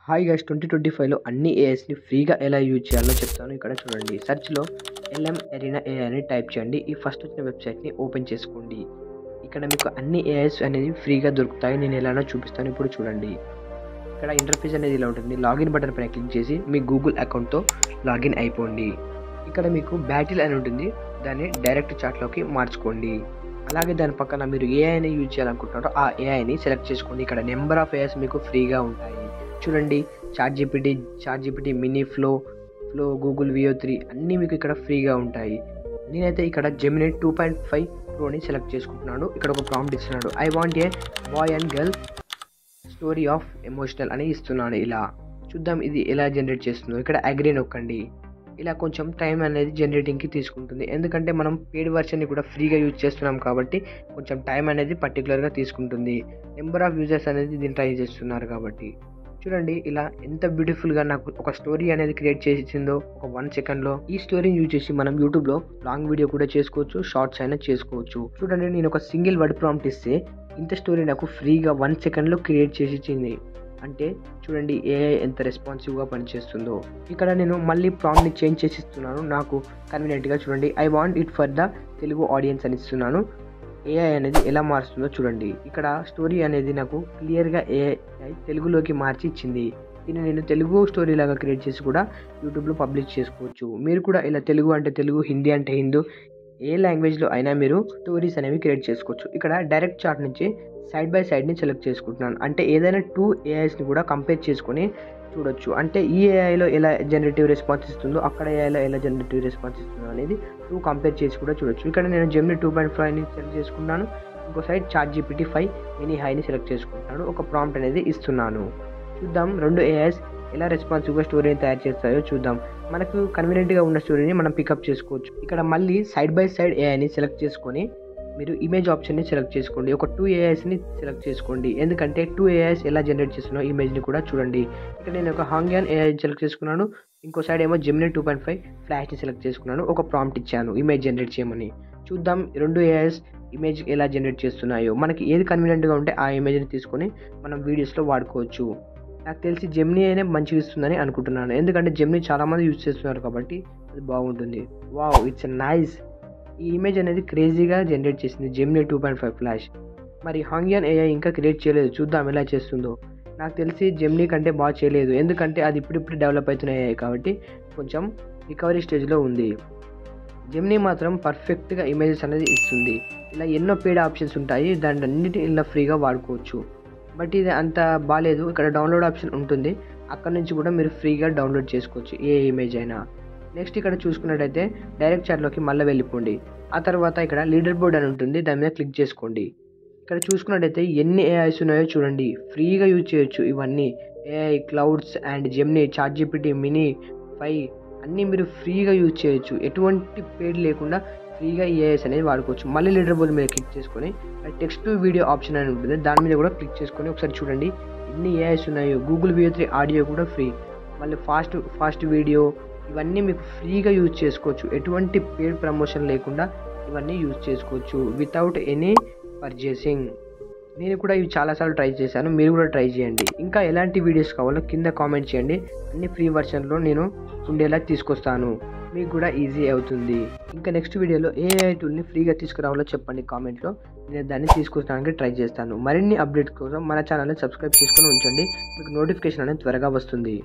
Hi guys 2025లో అన్ని ఏఐస్ని ఫ్రీగా ఎలా యూజ్ చేయాలో చెప్తాను. ఇక్కడ చూడండి, సెర్చ్లో ఎల్ఎం ఎరీనా ఏఐ అని టైప్ చేయండి. ఈ ఫస్ట్ వచ్చిన వెబ్సైట్ని ఓపెన్ చేసుకోండి. ఇక్కడ మీకు అన్ని ఏఐస్ అనేది ఫ్రీగా దొరుకుతాయి. నేను ఎలానో చూపిస్తాను. ఇప్పుడు చూడండి, ఇక్కడ ఇంటర్ఫేస్ అనేది ఇలా ఉంటుంది. లాగిన్ బటన్ పైన క్లిక్ చేసి మీ గూగుల్ అకౌంట్తో లాగిన్ అయిపోండి. ఇక్కడ మీకు బ్యాటిల్ అని ఉంటుంది, దాన్ని డైరెక్ట్ చాట్లోకి మార్చుకోండి. అలాగే దాని పక్కన మీరు ఏఐని యూజ్ చేయాలనుకుంటున్నారో ఆ ఏఐని సెలెక్ట్ చేసుకోండి. ఇక్కడ నెంబర్ ఆఫ్ ఏఐస్ మీకు ఫ్రీగా ఉంటాయి. చూడండి, chat GPT mini, flow, Google VO3 అన్నీ మీకు ఇక్కడ ఫ్రీగా ఉంటాయి. నేనైతే ఇక్కడ జెమినీ 2.5 ప్రోని సెలెక్ట్ చేసుకుంటున్నాను. ఇక్కడ ఒక ప్రాంప్ట్ ఇస్తున్నాడు, I want a boy and girl story of emotional అని ఇస్తున్నాను. ఇలా చూద్దాం ఇది ఎలా జనరేట్ చేస్తుందో. ఇక్కడ అగ్రీ నొక్కండి. ఇలా కొంచెం టైం అనేది జనరేటింగ్కి తీసుకుంటుంది, ఎందుకంటే మనం పేడ్ వర్షన్ని కూడా ఫ్రీగా యూజ్ చేస్తున్నాం కాబట్టి కొంచెం టైం అనేది పర్టికులర్గా తీసుకుంటుంది. నెంబర్ ఆఫ్ యూజర్స్ అనేది దీన్ని ట్రై చేస్తున్నారు కాబట్టి. చూడండి, ఇలా ఎంత బ్యూటిఫుల్గా నాకు ఒక స్టోరీ అనేది క్రియేట్ చేసిందో ఒక 1 సెకండ్లో. ఈ స్టోరీని యూజ్ చేసి మనం యూట్యూబ్లో లాంగ్ వీడియో కూడా చేసుకోవచ్చు, షార్ట్స్ అయినా చేసుకోవచ్చు. చూడండి, నేను ఒక సింగిల్ వర్డ్ ప్రాంప్ట్ ఇస్తే ఇంత స్టోరీ నాకు ఫ్రీగా 1 సెకండ్లో క్రియేట్ చేసి ఇచ్చింది. అంటే చూడండి ఏఐ ఎంత రెస్పాన్సివ్గా పనిచేస్తుందో. ఇక్కడ నేను మళ్ళీ ప్రాంప్ట్ని చేంజ్ చేసి ఇస్తున్నాను నాకు కన్వీనియంట్గా. చూడండి, I want it for the Telugu audience అని ఇస్తున్నాను. ఏఐ అనేది ఎలా మారుస్తుందో చూడండి. ఇక్కడ స్టోరీ అనేది నాకు క్లియర్గా ఏఐ తెలుగులోకి మార్చి ఇచ్చింది. దీన్ని నేను తెలుగు స్టోరీ లాగా క్రియేట్ చేసి కూడా యూట్యూబ్లో పబ్లిష్ చేసుకోవచ్చు. మీరు కూడా ఇలా తెలుగు అంటే తెలుగు, హిందీ అంటే హిందూ, ఏ లాంగ్వేజ్లో అయినా మీరు స్టోరీస్ అనేవి క్రియేట్ చేసుకోవచ్చు. ఇక్కడ డైరెక్ట్ చార్ట్ నుంచి సైడ్ బై సైడ్ని సెలెక్ట్ చేసుకుంటున్నాను. అంటే ఏదైనా 2 ఏఐస్ని కూడా కంపేర్ చేసుకొని చూడొచ్చు. అంటే ఈ ఏఐలో ఎలా జనరేటివ్ రెస్పాన్స్ ఇస్తుందో అక్కడ ఏఐలో ఎలా జనరేటివ్ రెస్పాన్స్ ఇస్తుందో అనేది 2 కంపేర్ చేసి కూడా చూడొచ్చు. ఇక్కడ నేను జెమినీ 2.5ని సెలెక్ట్ చేసుకున్నాను. ఇంకో సైడ్ చాట్ జీపీటీ 5 మినీ హైని సెలెక్ట్ చేసుకుంటున్నాను. ఒక ప్రాంప్ట్ అనేది ఇస్తున్నాను. చూద్దాం 2 ఏఐస్ ఎలా రెస్పాన్సివ్గా స్టోరీని తయారు చేస్తాయో చూద్దాం. మనకు కన్వీనియంట్గా ఉన్న స్టోరీని మనం పికప్ చేసుకోవచ్చు. ఇక్కడ మళ్ళీ సైడ్ బై సైడ్ ఏఐని సెలెక్ట్ చేసుకొని మీరు ఇమేజ్ ఆప్షన్ని సెలెక్ట్ చేసుకోండి. ఒక 2 ఏఐస్ని సెలెక్ట్ చేసుకోండి, ఎందుకంటే 2 ఏఐస్ ఎలా జనరేట్ చేస్తున్నా ఇమేజ్ని కూడా చూడండి. ఇక్కడ నేను ఒక హాంగ్యాన్ ఏఐ సెలెక్ట్ చేసుకున్నాను. ఇంకో సైడ్ ఏమో జెమినీ 2.5 ఫ్లాష్ని సెలెక్ట్ చేసుకున్నాను. ఒక ప్రాంప్ట్ ఇచ్చాను ఇమేజ్ జనరేట్ చేయమని. చూద్దాం 2 ఏఐస్ ఇమేజ్ ఎలా జనరేట్ చేస్తున్నాయో. మనకి ఏది కన్వీనియంట్గా ఉంటే ఆ ఇమేజ్ని తీసుకొని మనం వీడియోస్లో వాడుకోవచ్చు. నాకు తెలిసి జెమినీ అయినా మంచిగా ఇస్తుందని అనుకుంటున్నాను, ఎందుకంటే జెమినీ చాలామంది యూజ్ చేస్తున్నారు కాబట్టి అది బాగుంటుంది. Wow, it's nice. ఈ ఇమేజ్ అనేది క్రేజీగా జనరేట్ చేసింది జెమినీ 2.5 ఫ్లాష్. మరి హాంగ్యాన్ ఏఐ ఇంకా క్రియేట్ చేయలేదు, చూద్దాం ఎలా చేస్తుందో. నాకు తెలిసి జెమినీ కంటే బాగా చేయలేదు, ఎందుకంటే అది ఇప్పుడు డెవలప్ అవుతున్న ఏఐ కాబట్టి కొంచెం రికవరీ స్టేజ్లో ఉంది. జెమినీ మాత్రం పర్ఫెక్ట్గా ఇమేజెస్ అనేది ఇస్తుంది. ఇలా ఎన్నో పేడ్ ఆప్షన్స్ ఉంటాయి, దాన్ని అన్నిటి ఇలా ఫ్రీగా వాడుకోవచ్చు. బట్ ఇది అంత బాగాలేదు. ఇక్కడ డౌన్లోడ్ ఆప్షన్ ఉంటుంది, అక్కడ నుంచి కూడా మీరు ఫ్రీగా డౌన్లోడ్ చేసుకోవచ్చు ఏ ఇమేజ్ అయినా. నెక్స్ట్ ఇక్కడ చూసుకున్నట్టయితే డైరెక్ట్ చాట్లోకి మళ్ళీ వెళ్ళిపోండి. ఆ తర్వాత ఇక్కడ లీడర్ బోర్డ్ అని ఉంటుంది, దాని మీద క్లిక్ చేసుకోండి. ఇక్కడ చూసుకున్నట్టయితే ఎన్ని ఏఐస్ ఉన్నాయో చూడండి, ఫ్రీగా యూజ్ చేయొచ్చు. ఇవన్నీ AI, Claude and Gemini, chat GPT mini 5 అన్నీ మీరు ఫ్రీగా యూజ్ చేయొచ్చు. ఎటువంటి పేడ్ లేకుండా ఫ్రీగా ఏఐస్ అనేది వాడుకోవచ్చు. మళ్ళీ లీడర్ బోర్డ్ మీద క్లిక్ చేసుకొని టెక్స్ట్ టు వీడియో ఆప్షన్ అని ఉంటుంది, దాని మీద కూడా క్లిక్ చేసుకొని ఒకసారి చూడండి ఎన్ని ఏఐస్ ఉన్నాయో. గూగుల్ VO3 ఆడియో కూడా ఫ్రీ, మళ్ళీ ఫాస్ట్ వీడియో, ఇవన్నీ మీకు ఫ్రీగా యూజ్ చేసుకోవచ్చు. ఎటువంటి పేడ్ ప్రమోషన్ లేకుండా ఇవన్నీ యూజ్ చేసుకోవచ్చు వితౌట్ ఎనీ పర్చేసింగ్. నేను కూడా ఇవి చాలాసార్లు ట్రై చేశాను, మీరు కూడా ట్రై చేయండి. ఇంకా ఎలాంటి వీడియోస్ కావాలో కింద కామెంట్ చేయండి, అన్ని ఫ్రీ వర్షన్లో నేను ఉండేలా తీసుకొస్తాను, మీకు కూడా ఈజీ అవుతుంది. ఇంకా నెక్స్ట్ వీడియోలో ఏఐ టూల్ని ఫ్రీగా తీసుకురావాలో చెప్పండి కామెంట్లో, నేను దాన్ని తీసుకొస్తానికి ట్రై చేస్తాను. మరిన్ని అప్డేట్స్ కోసం మన ఛానల్ని సబ్స్క్రైబ్ చేసుకొని ఉంచండి, మీకు నోటిఫికేషన్ అనేది త్వరగా వస్తుంది.